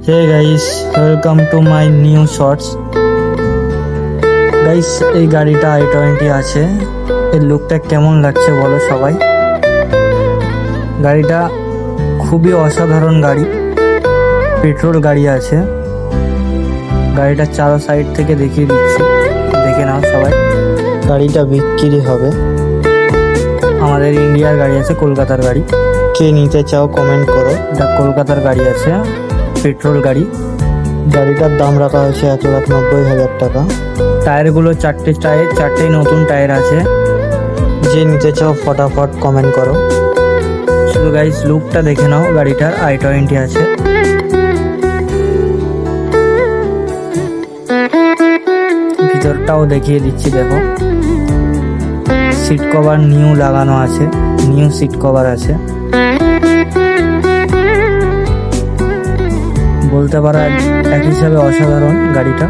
Hey guys, welcome to my new shorts. Guys, এই গাড়িটা i20 আছে। এর লুকটা কেমন লাগছে বলো সবাই। গাড়িটা খুবই অসাধারণ গাড়ি, পেট্রোল গাড়ি আছে। গাড়িটা চারো সাইড থেকে দেখিয়ে দিচ্ছি, দেখে নাও সবাই। গাড়িটা বিক্রি হবে। আমাদের ইন্ডিয়ার গাড়ি আছে, কলকাতার গাড়ি। কে নিতে চাও কমেন্ট করো। এটা কলকাতার গাড়ি আছে, পেট্রোল গাড়ি। গাড়িটার দাম রাখা হয়েছে 1,90,000 টাকা। টায়ারগুলো চারটেই নতুন টায়ার আছে। যে নিতে চাও ফটাফট কমেন্ট করো। শুধু গাইস লুকটা দেখে নাও, গাড়িটার i20 আছে। ভিতরটাও দেখিয়ে দিচ্ছি, দেখো। সিট কভার নিউ লাগানো আছে, নিউ সিট কভার আছে। বলতে পারো এক হিসাবে অসাধারণ গাড়িটা।